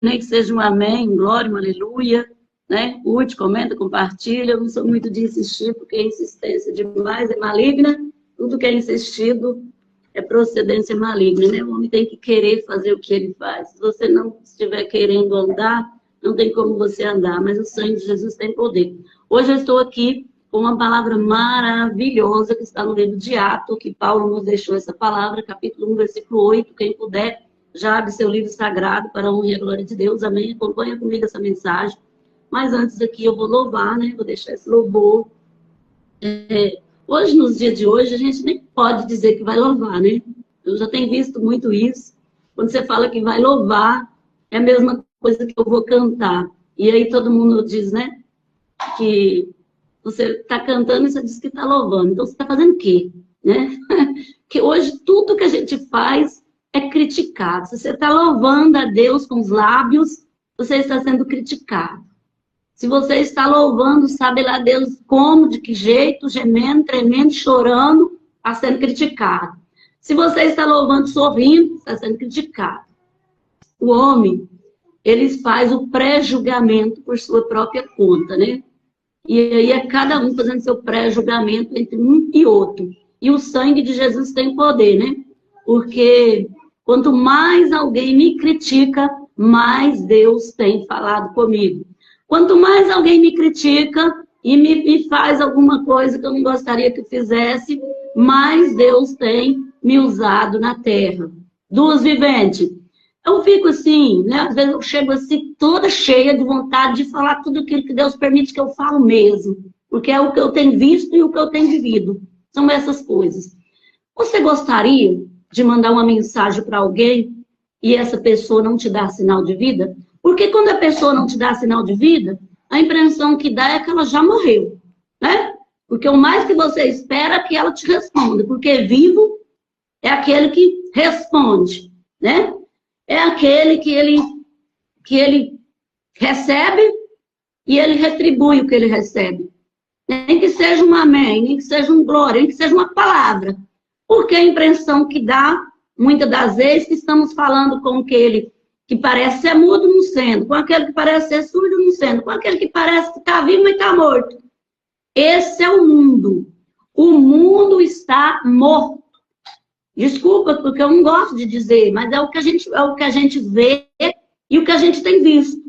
nem que seja um amém, um glória, um aleluia, né? Curte, comenta, compartilha. Eu não sou muito de insistir, porque a insistência demais é maligna. Tudo que é insistido é procedência maligna, né? O homem tem que querer fazer o que ele faz. Se você não estiver querendo andar, não tem como você andar, mas o sangue de Jesus tem poder. Hoje eu estou aqui com uma palavra maravilhosa que está no livro de Atos, que Paulo nos deixou essa palavra, capítulo 1, versículo 8. Quem puder, já abre seu livro sagrado para a honra e a glória de Deus. Amém? Acompanha comigo essa mensagem. Mas antes aqui eu vou louvar, né? Vou deixar esse louvor. Hoje, nos dias de hoje, a gente nem pode dizer que vai louvar, né? Eu já tenho visto muito isso. Quando você fala que vai louvar, é a mesma coisa que eu vou cantar. E aí todo mundo diz, né? Que você está cantando e você diz que está louvando. Então você está fazendo o quê? Né? Que hoje tudo que a gente faz é criticado. Se você está louvando a Deus com os lábios, você está sendo criticado. Se você está louvando, sabe lá Deus como, de que jeito, gemendo, tremendo, chorando, está sendo criticado. Se você está louvando, sorrindo, está sendo criticado. O homem, ele faz o pré-julgamento por sua própria conta, né? E aí é cada um fazendo seu pré-julgamento entre um e outro. E o sangue de Jesus tem poder, né? Porque quanto mais alguém me critica, mais Deus tem falado comigo. Quanto mais alguém me critica e me faz alguma coisa que eu não gostaria que fizesse, mais Deus tem me usado na terra. Duas viventes. Eu fico assim, né? Às vezes eu chego assim toda cheia de vontade de falar tudo aquilo que Deus permite que eu falo mesmo. Porque é o que eu tenho visto e o que eu tenho vivido. São essas coisas. Você gostaria de mandar uma mensagem para alguém e essa pessoa não te dá sinal de vida? Porque quando a pessoa não te dá sinal de vida, a impressão que dá é que ela já morreu, né? Porque o mais que você espera é que ela te responda. Porque vivo é aquele que responde, né? É aquele que ele recebe e ele retribui o que ele recebe. Nem que seja um amém, nem que seja um glória, nem que seja uma palavra. Porque a impressão que dá, muitas das vezes, que estamos falando com aquele que parece ser mudo, não sendo, com aquele que parece ser surdo, não sendo, com aquele que parece que está vivo, mas está morto. Esse é o mundo. O mundo está morto. Desculpa, porque eu não gosto de dizer, mas é o que a gente vê e o que a gente tem visto.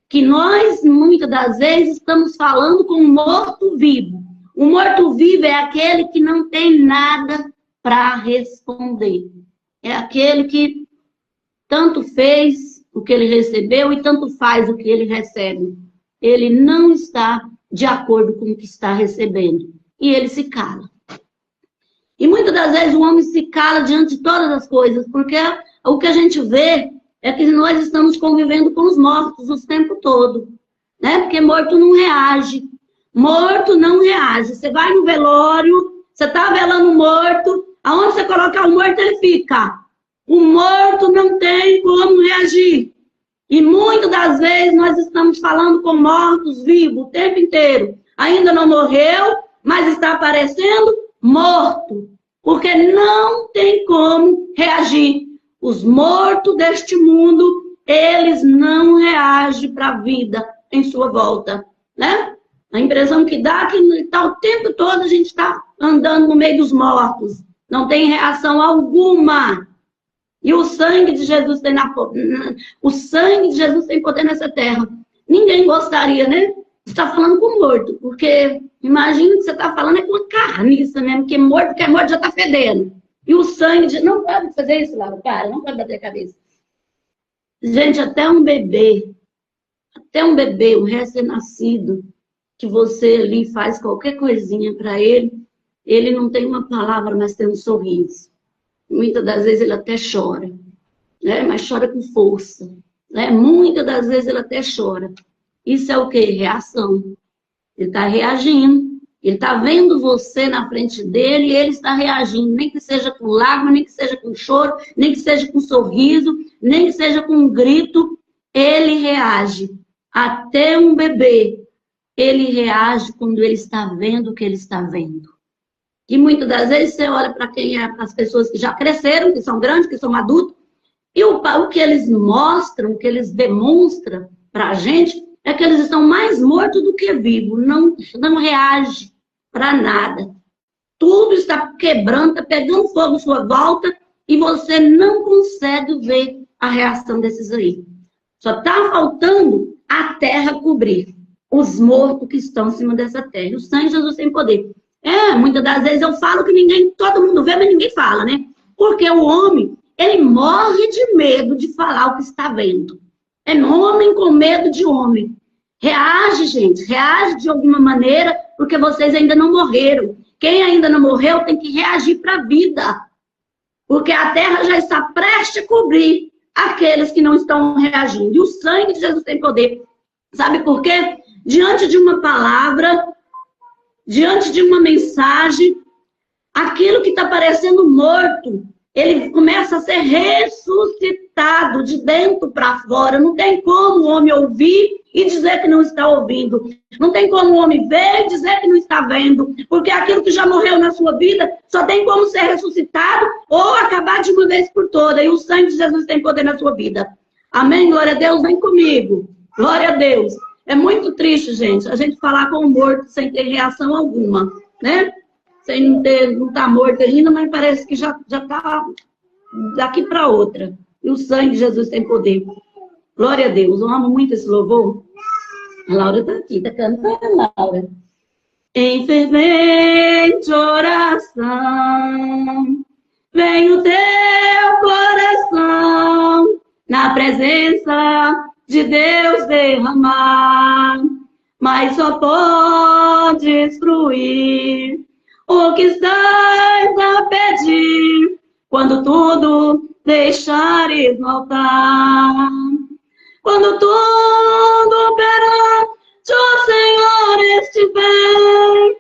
Que nós, muitas das vezes, estamos falando com um morto-vivo. O morto-vivo é aquele que não tem nada para responder. É aquele que tanto fez o que ele recebeu e tanto faz o que ele recebe. Ele não está de acordo com o que está recebendo. E ele se cala. E muitas das vezes o homem se cala diante de todas as coisas, porque o que a gente vê é que nós estamos convivendo com os mortos o tempo todo, né? Porque morto não reage. Morto não reage. Você vai no velório, você está velando morto, aonde você colocar o morto, ele fica. O morto não tem como reagir. E muitas das vezes nós estamos falando com mortos vivos o tempo inteiro. Ainda não morreu, mas está aparecendo morto. Porque não tem como reagir. Os mortos deste mundo, eles não reagem para a vida em sua volta, né? A impressão que dá é que está o tempo todo a gente está andando no meio dos mortos. Não tem reação alguma. E o sangue de Jesus tem o sangue de Jesus tem poder nessa terra. Ninguém gostaria, né? Está falando com morto, porque imagina que você está falando é com a carniça mesmo, que é morto já está fedendo. E o sangue de... Não pode fazer isso, Laura, para, não pode bater a cabeça. Gente, até um bebê, um recém-nascido, que você ali faz qualquer coisinha para ele, ele não tem uma palavra, mas tem um sorriso. Muitas das vezes ele até chora, né? Mas chora com força. Né? Muitas das vezes ele até chora. Isso é o quê? Reação. Ele está reagindo. Ele está vendo você na frente dele e ele está reagindo. Nem que seja com lágrimas, nem que seja com choro, nem que seja com sorriso, nem que seja com um grito. Ele reage. Até um bebê, ele reage quando ele está vendo o que ele está vendo. E muitas das vezes você olha para quem é as pessoas que já cresceram, que são grandes, que são adultos, E o que eles mostram, o que eles demonstram para a gente, é que eles estão mais mortos do que vivos. Não reage para nada. Tudo está quebrando, está pegando fogo à sua volta e você não consegue ver a reação desses aí. Só está faltando a terra cobrir os mortos que estão em cima dessa terra. O sangue de Jesus tem poder. Muitas das vezes eu falo que todo mundo vê, mas ninguém fala, né? Porque o homem, ele morre de medo de falar o que está vendo. É homem com medo de homem. Reage, gente. Reage de alguma maneira, porque vocês ainda não morreram. Quem ainda não morreu tem que reagir para a vida. Porque a terra já está prestes a cobrir aqueles que não estão reagindo. E o sangue de Jesus tem poder. Sabe por quê? Diante de uma palavra, diante de uma mensagem, aquilo que está parecendo morto, ele começa a ser ressuscitado de dentro para fora. Não tem como o homem ouvir e dizer que não está ouvindo. Não tem como o homem ver e dizer que não está vendo. Porque aquilo que já morreu na sua vida só tem como ser ressuscitado ou acabar de uma vez por todas. E o sangue de Jesus tem poder na sua vida. Amém? Glória a Deus, vem comigo. Glória a Deus. É muito triste, gente, a gente falar com o morto sem ter reação alguma, né? Sem não estar morto ainda, mas parece que já está daqui para outra. E o sangue de Jesus tem poder. Glória a Deus. Eu amo muito esse louvor. A Laura está aqui, está cantando, Laura. Em fervente oração, vem o teu coração na presença de Deus derramar, mas só podes fruir o que estás a pedir quando tudo deixares no altar. Quando tudo perante o Senhor estiver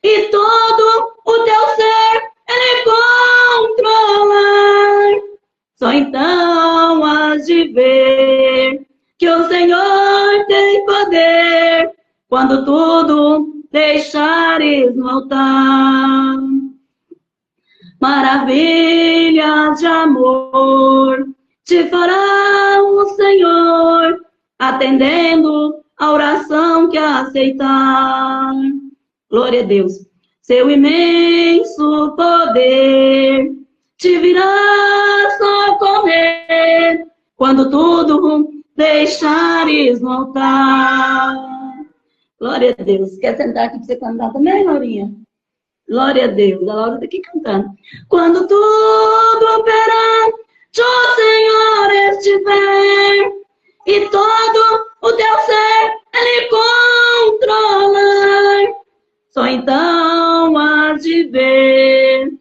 e todo o teu ser Ele controlar, só então has de ver que o Senhor tem poder quando tudo deixares no altar. Maravilhas de amor te fará o Senhor, atendendo a oração que aceitar. Glória a Deus. Seu imenso poder te virá socorrer quando tudo deixares no altar. Glória a Deus. Quer sentar aqui para você cantar também, Laurinha? Glória a Deus. A Laura está aqui cantando. Quando tudo perante o Senhor estiver e todo o teu ser Ele controlar, só então has de ver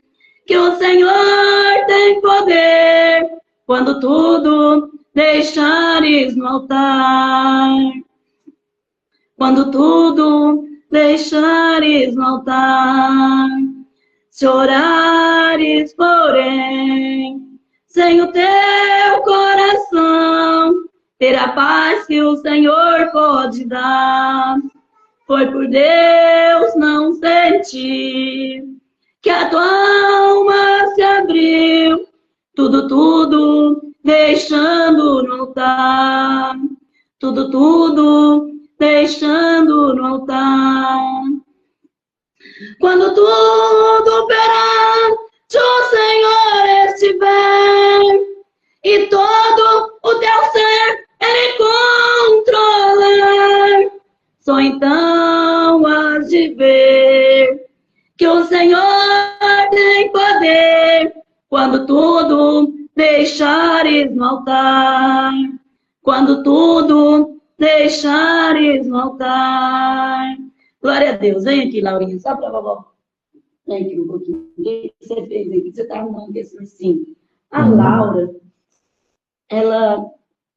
que o Senhor tem poder quando tudo deixares no altar. Quando tudo deixares no altar. Se orares, porém, sem o teu coração, ter a paz que o Senhor pode dar. Foi por Deus não sentir que a tua alma se abriu, tudo deixando no altar. Tudo deixando no altar. Quando tudo perante o Senhor estiver e todo o teu ser Ele controlar, só então has de ver que o Senhor tem poder quando tudo deixares no altar. Quando tudo deixares no altar. Glória a Deus. Vem aqui, Laurinha, só para vovó. Vem aqui um pouquinho. O que você fez aqui? Você está arrumando esse ursinho. A Laura, ela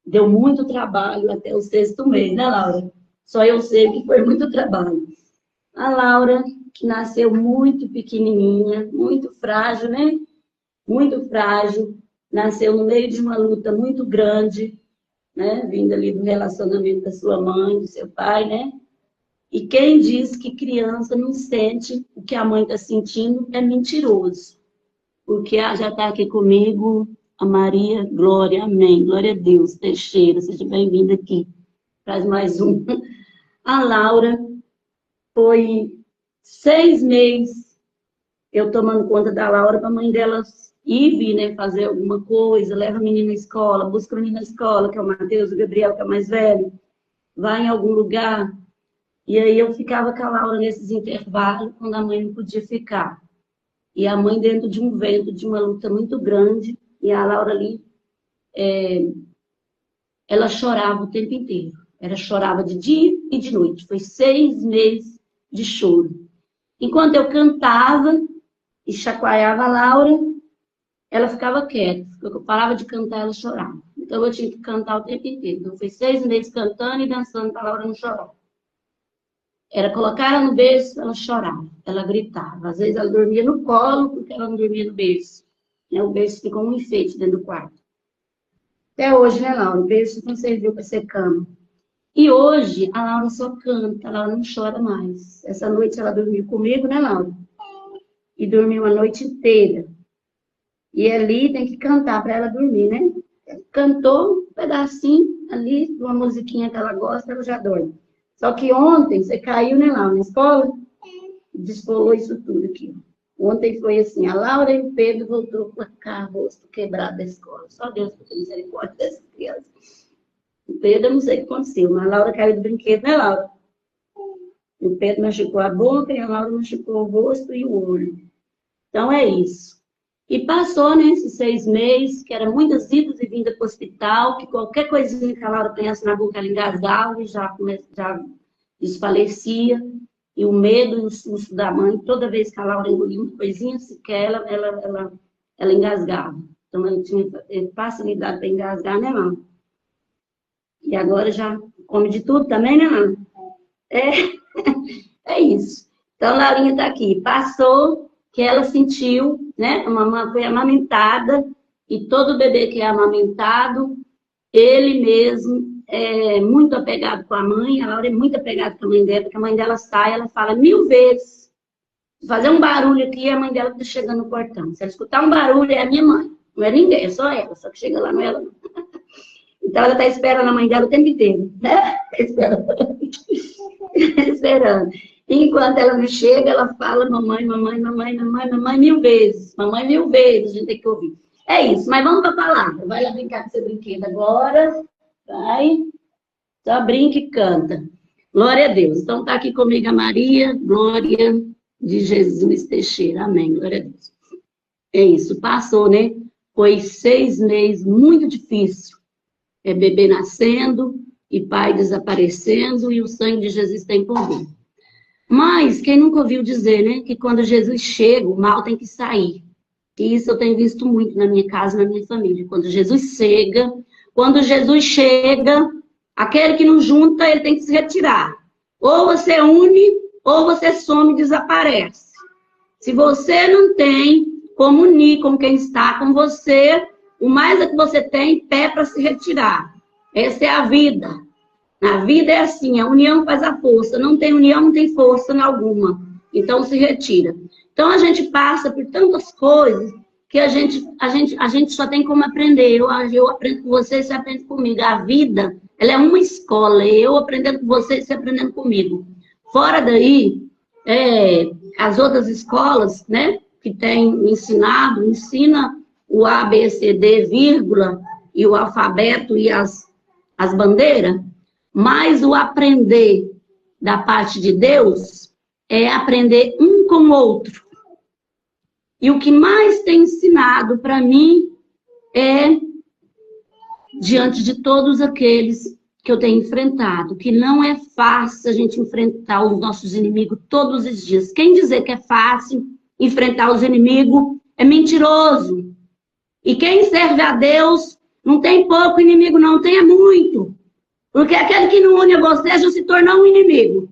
deu muito trabalho até o 6º mês, né, Laura? Só eu sei que foi muito trabalho. A Laura, que nasceu muito pequenininha, muito frágil, né? Muito frágil. Nasceu no meio de uma luta muito grande, né? Vindo ali do relacionamento da sua mãe, do seu pai, né? E quem diz que criança não sente o que a mãe está sentindo é mentiroso. Porque ela já está aqui comigo a Maria, glória, amém, glória a Deus, Teixeira, seja bem-vinda aqui. Traz mais um. A Laura, foi 6 meses eu tomando conta da Laura para a mãe dela ir vir, né, fazer alguma coisa, leva a menina na escola, busca o menino na escola, que é o Matheus, o Gabriel, que é o mais velho, vai em algum lugar. E aí eu ficava com a Laura nesses intervalos, quando a mãe não podia ficar. E a mãe dentro de um vento, de uma luta muito grande, e a Laura ali, ela chorava o tempo inteiro. Ela chorava de dia e de noite. Foi 6 meses de choro. Enquanto eu cantava e chacoalhava a Laura, ela ficava quieta. Eu parava de cantar, ela chorava. Então eu tinha que cantar o tempo inteiro. Então foi 6 meses cantando e dançando para a Laura não chorar. Era colocar ela no berço, ela chorava, ela gritava. Às vezes ela dormia no colo, porque ela não dormia no berço. O berço ficou um enfeite dentro do quarto. Até hoje, né, Laura? O berço não serviu para ser cama. E hoje, a Laura só canta, ela não chora mais. Essa noite ela dormiu comigo, né, Laura? E dormiu a noite inteira. E ali tem que cantar para ela dormir, né? Cantou um pedacinho ali, uma musiquinha que ela gosta, ela já dorme. Só que ontem, você caiu, né, Laura, na escola? Desfolou isso tudo aqui. Ontem foi assim, a Laura e o Pedro voltou com o rosto quebrado da escola. Só Deus para ter misericórdia dessas crianças. O Pedro, eu não sei o que aconteceu, mas a Laura caiu do brinquedo, né, Laura? O Pedro machucou a boca e a Laura machucou o rosto e o olho. Então é isso. E passou, né, esses 6 meses, que era muitas idas e vindas para o hospital, que qualquer coisinha que a Laura pensasse na boca, ela engasgava e já desfalecia. E o medo e o susto da mãe, toda vez que a Laura engolia uma coisinha sequer, ela engasgava. Então ela tinha facilidade para engasgar, né, Laura? E agora já come de tudo também, né, Laura? É isso. Então, a Laurinha está aqui. Passou que ela sentiu, né? A mamãe foi amamentada, e todo bebê que é amamentado, ele mesmo é muito apegado com a mãe. A Laura é muito apegada com a mãe dela, porque a mãe dela sai, ela fala 1000 vezes. Fazer um barulho aqui, a mãe dela está chegando no portão. Se ela escutar um barulho, é a minha mãe. Não é ninguém, é só ela. Só que chega lá, não é ela, não. Então, ela está esperando a mãe dela o tempo inteiro, né? Esperando. Enquanto ela não chega, ela fala mamãe, mamãe, mamãe, mamãe, mamãe 1000 vezes. Mamãe 1000 vezes, a gente tem que ouvir. É isso, mas vamos para a palavra. Vai lá brincar com seu brinquedo agora. Vai. Só brinca e canta. Glória a Deus. Então, está aqui comigo a Maria, glória de Jesus Teixeira. Amém, glória a Deus. É isso, passou, né? Foi 6 meses muito difícil. Bebê nascendo e pai desaparecendo e o sangue de Jesus tem poder. Mas quem nunca ouviu dizer, né, que quando Jesus chega, o mal tem que sair. E isso eu tenho visto muito na minha casa, na minha família. Quando Jesus chega, aquele que não junta, ele tem que se retirar. Ou você une, ou você some e desaparece. Se você não tem como unir com quem está com você, o mais é que você tem pé para se retirar. Essa é a vida. Na vida é assim, a união faz a força. Não tem união, não tem força alguma. Então se retira. Então a gente passa por tantas coisas que a gente só tem como aprender. Eu aprendo com você, você aprende comigo. A vida, ela é uma escola. Eu aprendendo com você, você aprendendo comigo. Fora daí, as outras escolas, né, que têm ensinado, ensina o A, B, C, D, vírgula, e o alfabeto e as bandeiras, mas o aprender da parte de Deus é aprender um com o outro. E o que mais tem ensinado para mim é, diante de todos aqueles que eu tenho enfrentado, que não é fácil a gente enfrentar os nossos inimigos todos os dias. Quem dizer que é fácil enfrentar os inimigos é mentiroso. E quem serve a Deus não tem pouco inimigo, não, tem muito. Porque aquele que não une a você já se tornou um inimigo.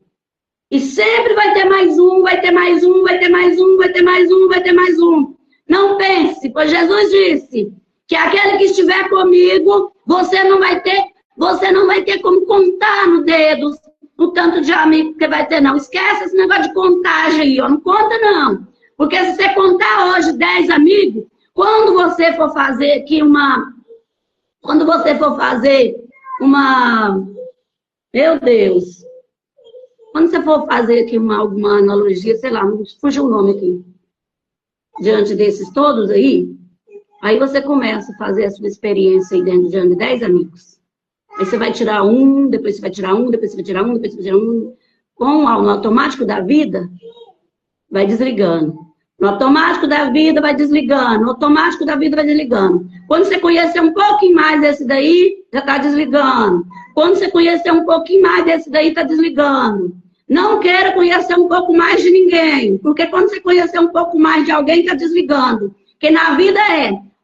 E sempre vai ter mais um, vai ter mais um, vai ter mais um, vai ter mais um, vai ter mais um. Não pense, pois Jesus disse que aquele que estiver comigo, você não vai ter como contar no dedo o tanto de amigo que vai ter, não. Esquece esse negócio de contagem aí, ó. Não conta, não. Porque se você contar hoje 10 amigos, Quando você for fazer aqui quando você for fazer meu Deus, quando você for fazer aqui alguma analogia, sei lá, fugiu o nome aqui, diante desses todos aí você começa a fazer a sua experiência aí diante de 10 amigos. Aí você vai tirar um, depois você vai tirar um, depois você vai tirar um, depois você vai tirar um. No automático da vida, vai desligando. No automático da vida, vai desligando. No automático da vida, vai desligando. Quando você conhecer um pouquinho mais desse daí, já está desligando. Quando você conhecer um pouquinho mais desse daí, está desligando. Não queira conhecer um pouco mais de ninguém. Porque quando você conhecer um pouco mais de alguém, está desligando. Porque na vida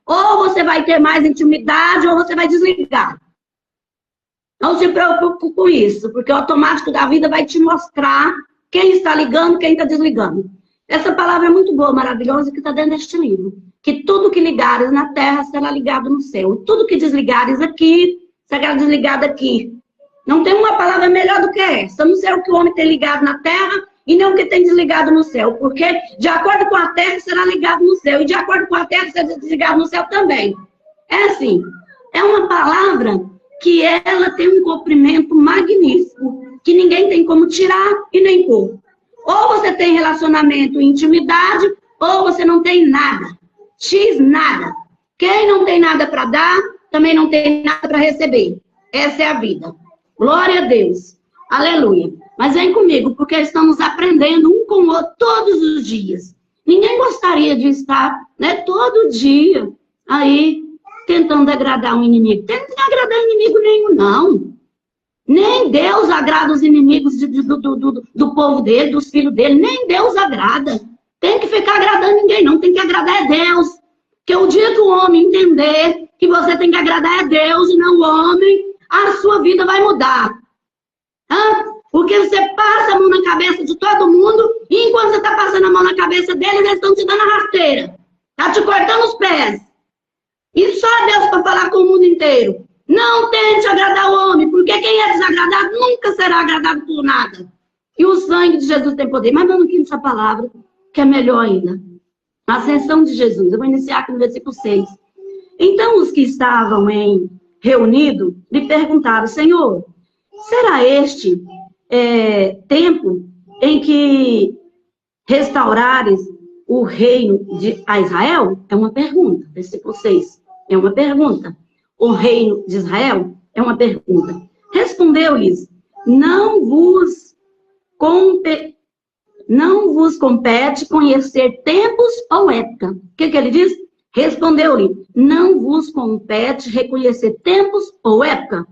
ou você vai ter mais intimidade, ou você vai desligar. Não se preocupe com isso, porque o automático da vida vai te mostrar quem está ligando, quem está desligando. Essa palavra é muito boa, maravilhosa, que está dentro deste livro. Que tudo que ligares na terra será ligado no céu. Tudo que desligares aqui, será desligado aqui. Não tem uma palavra melhor do que essa. Não sei o que o homem tem ligado na terra e nem o que tem desligado no céu. Porque de acordo com a terra será ligado no céu. E de acordo com a terra será desligado no céu também. É assim, é uma palavra que ela tem um comprimento magnífico, que ninguém tem como tirar e nem pôr. Ou você tem relacionamento e intimidade, ou você não tem nada. X nada. Quem não tem nada para dar, também não tem nada para receber. Essa é a vida. Glória a Deus. Aleluia. Mas vem comigo, porque estamos aprendendo um com o outro todos os dias. Ninguém gostaria de estar, todo dia aí tentando agradar um inimigo. Tenta agradar inimigo nenhum, não. Nem Deus agrada os inimigos do povo dele, dos filhos dele. Nem Deus agrada. Tem que ficar agradando ninguém, não. Tem que agradar a Deus. Porque o dia que o homem entender que você tem que agradar a Deus e não o homem, a sua vida vai mudar. Porque você passa a mão na cabeça de todo mundo e enquanto você está passando a mão na cabeça deles, eles estão te dando a rasteira. Está te cortando os pés. E só Deus para falar com o mundo inteiro. Não tente agradar o homem, porque quem é desagradado nunca será agradado por nada. E o sangue de Jesus tem poder. Mas vamos aqui nessa palavra, que é melhor ainda. A ascensão de Jesus. Eu vou iniciar aqui no versículo 6. Então os que estavam reunidos lhe perguntaram, Senhor, será este tempo em que restaurares o reino a Israel? É uma pergunta. Versículo 6. É uma pergunta. O reino de Israel? É uma pergunta. Respondeu-lhes, não vos compete conhecer tempos ou época. O que ele diz? Respondeu-lhe, não vos compete reconhecer tempos ou época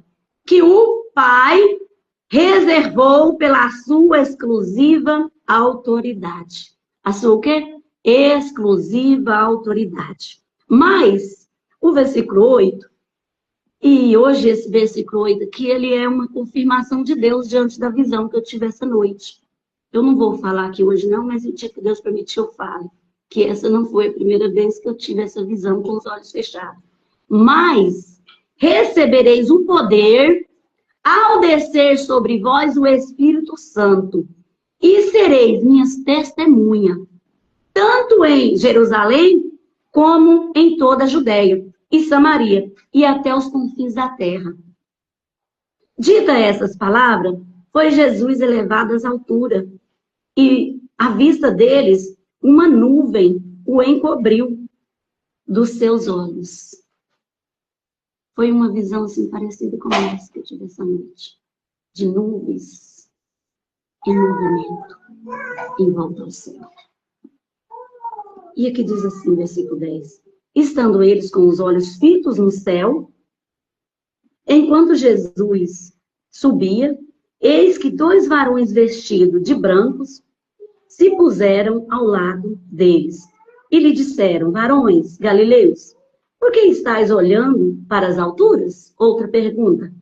que o Pai reservou pela sua exclusiva autoridade. A sua o quê? Exclusiva autoridade. Mas, o versículo 8, e hoje esse versículo 8 aqui, ele é uma confirmação de Deus diante da visão que eu tive essa noite. Eu não vou falar aqui hoje não, mas o dia que Deus permitir eu falo. Que essa não foi a primeira vez que eu tive essa visão com os olhos fechados. Mas recebereis o poder ao descer sobre vós o Espírito Santo, e sereis minhas testemunhas, tanto em Jerusalém, como em toda a Judéia e Samaria, e até os confins da terra. Dita essas palavras, foi Jesus elevado às alturas, e à vista deles, uma nuvem o encobriu dos seus olhos. Foi uma visão assim parecida com essa que eu tive essa noite. De nuvens em movimento em volta ao céu. E aqui diz assim, versículo 10. Estando eles com os olhos fitos no céu, enquanto Jesus subia, eis que 2 varões vestidos de brancos se puseram ao lado deles. E lhe disseram, varões galileus, por que estáis olhando para as alturas? Outra pergunta.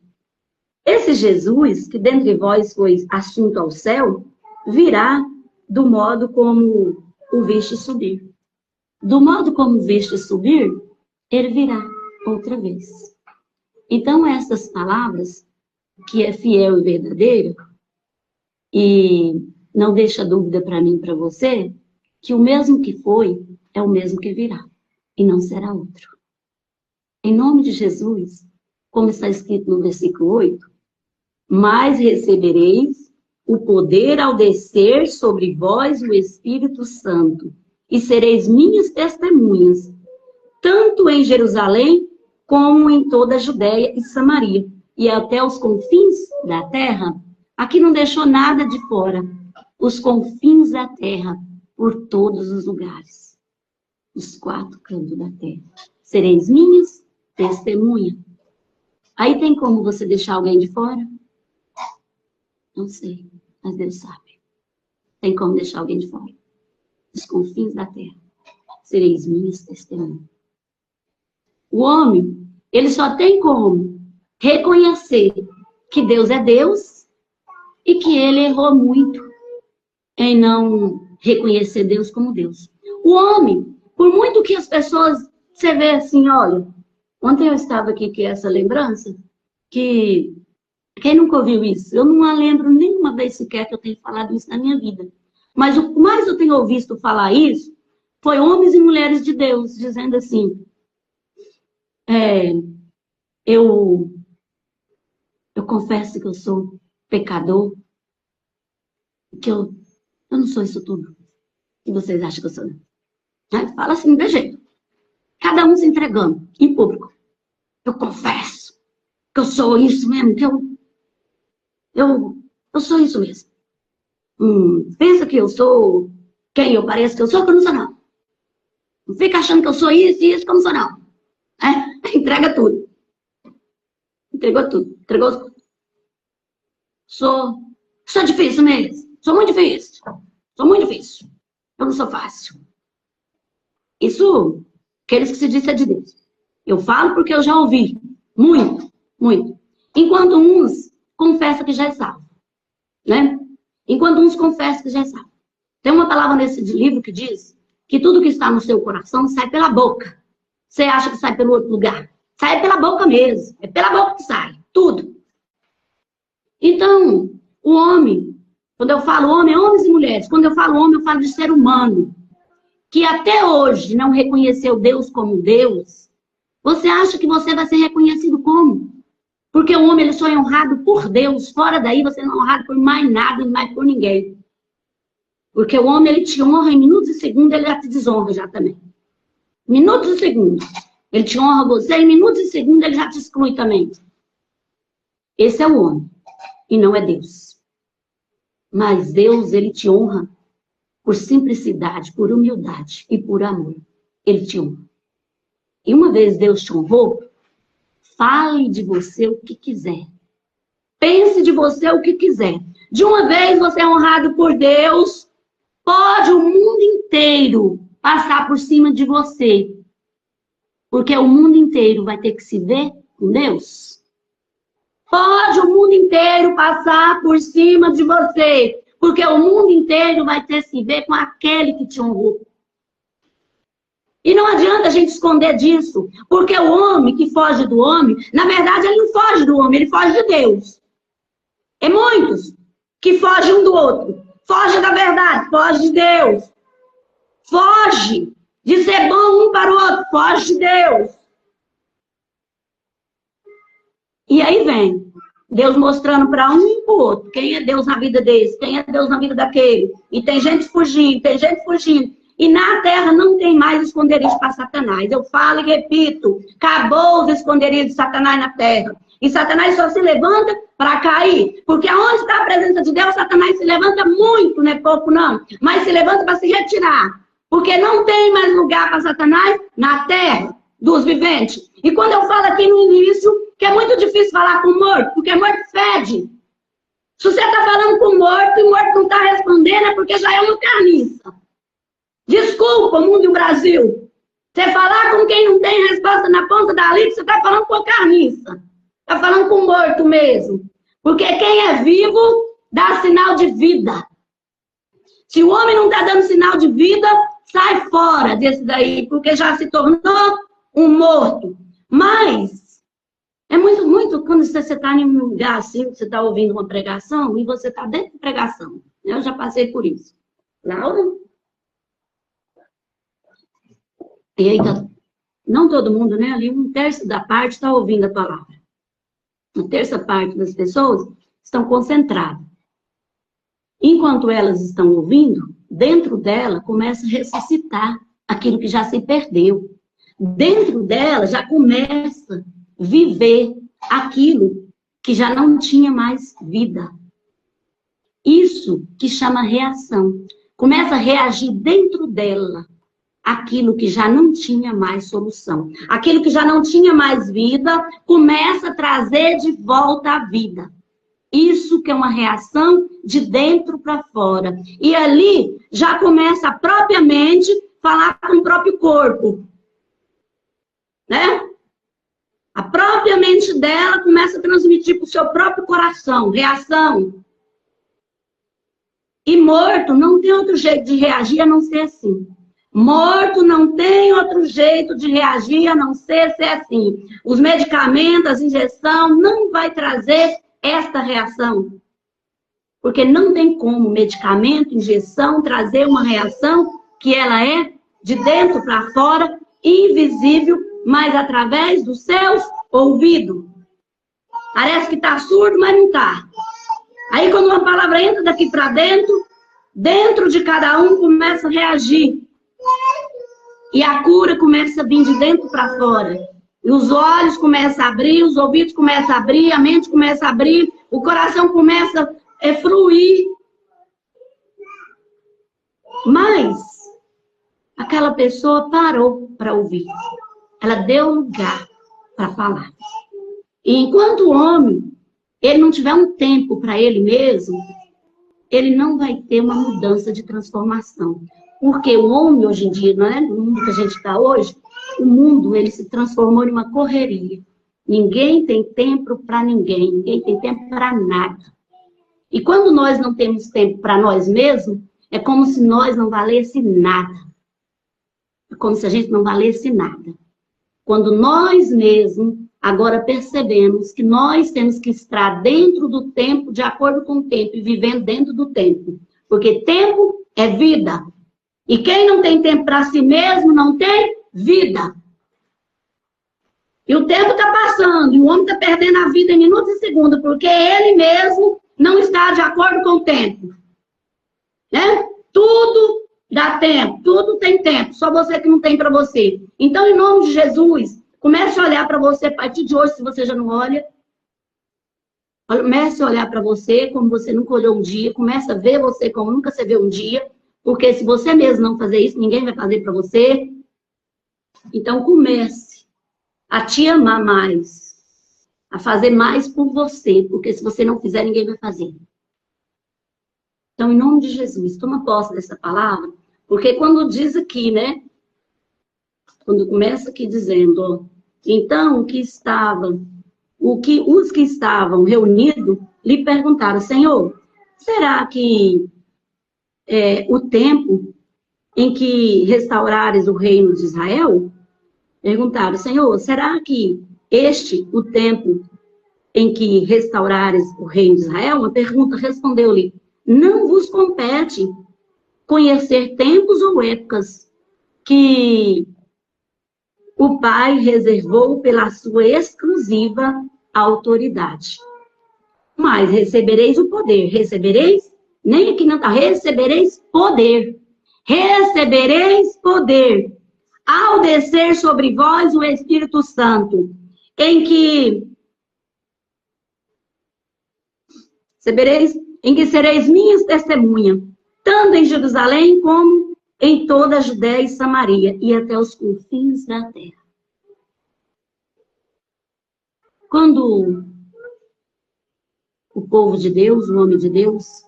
Esse Jesus, que dentre vós foi assunto ao céu, virá do modo como o viste subir. Do modo como o viste subir, ele virá outra vez. Então, essas palavras, que é fiel e verdadeira, e não deixa dúvida para mim e para você, que o mesmo que foi, é o mesmo que virá. e não será outro. Em nome de Jesus, como está escrito no versículo 8, mas recebereis o poder ao descer sobre vós o Espírito Santo, e sereis minhas testemunhas, tanto em Jerusalém, como em toda a Judéia e Samaria, e até os confins da terra. Aqui não deixou nada de fora. Os confins da terra, por todos os lugares. Os 4 cantos da terra. Sereis minhas testemunha. Aí tem como você deixar alguém de fora? Não sei, mas Deus sabe. Tem como deixar alguém de fora. Os confins da terra. Sereis minhas testemunhas. O homem, ele só tem como reconhecer que Deus é Deus e que ele errou muito em não reconhecer Deus como Deus. O homem, por muito que as pessoas, você vê assim, olha, ontem eu estava aqui com essa lembrança, que quem nunca ouviu isso? Eu não lembro nenhuma vez sequer que eu tenho falado isso na minha vida. Mas o mais eu tenho ouvido falar isso foi homens e mulheres de Deus, dizendo assim, eu confesso que eu sou pecador, que eu não sou isso tudo. E vocês acham que eu sou? Fala assim, de jeito. Cada um se entregando, em público. Eu confesso que eu sou isso mesmo, que eu sou isso mesmo. Pensa que eu sou quem eu pareço que eu sou, que eu não sou, não. Não fica achando que eu sou isso e isso, que eu não sou, não. Entrega tudo. Entregou tudo. Entregou. Sou difícil mesmo. Sou muito difícil. Sou muito difícil. Eu não sou fácil. Isso, aqueles que se dizem é de Deus. Eu falo porque eu já ouvi. Muito, muito. Enquanto uns confessam que já é salvo. Né? Enquanto uns confessam que já é salvo. Tem uma palavra nesse livro que diz que tudo que está no seu coração sai pela boca. Você acha que sai pelo outro lugar? Sai pela boca mesmo. É pela boca que sai. Tudo. Então, o homem, quando eu falo homem, é homens e mulheres. Quando eu falo homem, eu falo de ser humano. Que até hoje não reconheceu Deus como Deus. Você acha que você vai ser reconhecido como? Porque o homem ele só é honrado por Deus. Fora daí, você não é honrado por mais nada e mais por ninguém. Porque o homem, ele te honra em minutos e segundos, ele já te desonra já também. Minutos e segundos. Ele te honra você, em minutos e segundos, ele já te exclui também. Esse é o homem. E não é Deus. Mas Deus, ele te honra por simplicidade, por humildade e por amor. Ele te honra. E uma vez Deus te honrou, fale de você o que quiser. Pense de você o que quiser. De uma vez você é honrado por Deus, pode o mundo inteiro passar por cima de você. Porque o mundo inteiro vai ter que se ver com Deus. Pode o mundo inteiro passar por cima de você. Porque o mundo inteiro vai ter que se ver com aquele que te honrou. E não adianta a gente esconder disso. Porque o homem que foge do homem, na verdade ele não foge do homem, ele foge de Deus. É muitos que fogem um do outro. Foge da verdade, foge de Deus. Foge de ser bom um para o outro, foge de Deus. E aí vem Deus mostrando para um e para o outro quem é Deus na vida desse, quem é Deus na vida daquele. E tem gente fugindo, tem gente fugindo. E na terra não tem mais esconderijo para Satanás. Eu falo e repito, acabou os esconderijos de Satanás na terra. E Satanás só se levanta para cair. Porque aonde está a presença de Deus, Satanás se levanta muito, não é pouco não. Mas se levanta para se retirar. Porque não tem mais lugar para Satanás na terra dos viventes. E quando eu falo aqui no início, que é muito difícil falar com morto, porque morto fede. Se você está falando com morto e o morto não está respondendo, é porque já é uma carniça. Desculpa, mundo e o Brasil. Você falar com quem não tem resposta na ponta da língua, você está falando com carniça. Está falando com morto mesmo. Porque quem é vivo dá sinal de vida. Se o homem não está dando sinal de vida, sai fora desse daí, porque já se tornou um morto. Mas é muito quando você está em um lugar assim, você está ouvindo uma pregação e você está dentro da pregação. Eu já passei por isso. Laura? E aí, não todo mundo, né? Ali 1/3 da parte está ouvindo a palavra. 1/3 parte das pessoas estão concentradas. Enquanto elas estão ouvindo, dentro dela começa a ressuscitar aquilo que já se perdeu. Dentro dela já começa a viver aquilo que já não tinha mais vida. Isso que chama reação. Começa a reagir dentro dela aquilo que já não tinha mais solução. Aquilo que já não tinha mais vida, começa a trazer de volta a vida. Isso que é uma reação de dentro para fora. E ali já começa a própria mente falar com o próprio corpo. Né? A própria mente dela começa a transmitir para o seu próprio coração, reação. E morto não tem outro jeito de reagir a não ser assim. Morto não tem outro jeito de reagir a não ser assim. Os medicamentos, as injeções, não vai trazer esta reação. Porque não tem como medicamento, injeção, trazer uma reação que ela é de dentro para fora, invisível, mas através dos seus ouvidos. Parece que está surdo, mas não está. Aí quando uma palavra entra daqui para dentro, dentro de cada um começa a reagir. E a cura começa a vir de dentro para fora. E os olhos começam a abrir, os ouvidos começam a abrir, a mente começa a abrir, o coração começa a fluir. Mas aquela pessoa parou para ouvir. Ela deu lugar para falar. E enquanto o homem, ele não tiver um tempo para ele mesmo, ele não vai ter uma mudança de transformação. Porque o homem, hoje em dia, não é? No mundo que a gente está hoje, o mundo ele se transformou em uma correria. Ninguém tem tempo para ninguém, ninguém tem tempo para nada. E quando nós não temos tempo para nós mesmos, é como se nós não valesse nada. É como se a gente não valesse nada. Quando nós mesmos agora percebemos que nós temos que estar dentro do tempo, de acordo com o tempo, e vivendo dentro do tempo. Porque tempo é vida. E quem não tem tempo para si mesmo, não tem vida. E o tempo está passando, e o homem está perdendo a vida em minutos e segundos, porque ele mesmo não está de acordo com o tempo. Né? Tudo dá tempo, tudo tem tempo, só você que não tem para você. Então, em nome de Jesus, comece a olhar para você a partir de hoje, se você já não olha. Comece a olhar para você como você nunca olhou um dia, comece a ver você como nunca você viu um dia, porque se você mesmo não fazer isso, ninguém vai fazer para você. Então, comece a te amar mais, a fazer mais por você, porque se você não fizer, ninguém vai fazer. Então, em nome de Jesus, toma posse dessa palavra, porque quando diz aqui, né? Quando começa aqui dizendo, ó, então os que estavam reunidos lhe perguntaram, Senhor, será que o tempo em que restaurares o reino de Israel? Perguntaram, Senhor, será que o tempo em que restaurares o reino de Israel? Uma pergunta, respondeu-lhe, não vos compete conhecer tempos ou épocas que o Pai reservou pela sua exclusiva autoridade. Mas recebereis o poder, recebereis, nem aqui não está, recebereis poder. Recebereis poder ao descer sobre vós o Espírito Santo, em que sereis minhas testemunhas, tanto em Jerusalém como em toda a Judéia e Samaria, e até os confins da terra. Quando o povo de Deus, o homem de Deus,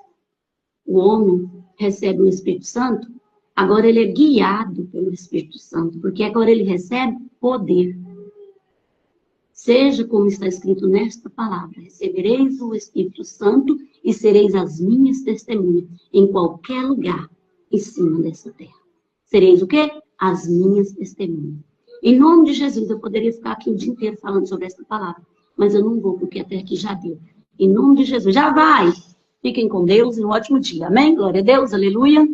o homem recebe o Espírito Santo, agora ele é guiado pelo Espírito Santo, porque agora ele recebe poder. Seja como está escrito nesta palavra, recebereis o Espírito Santo e sereis as minhas testemunhas em qualquer lugar em cima dessa terra. Sereis o quê? As minhas testemunhas. Em nome de Jesus, eu poderia ficar aqui o dia inteiro falando sobre essa palavra, mas eu não vou, porque até aqui já deu. Em nome de Jesus, já vai! Fiquem com Deus e um ótimo dia. Amém? Glória a Deus, aleluia.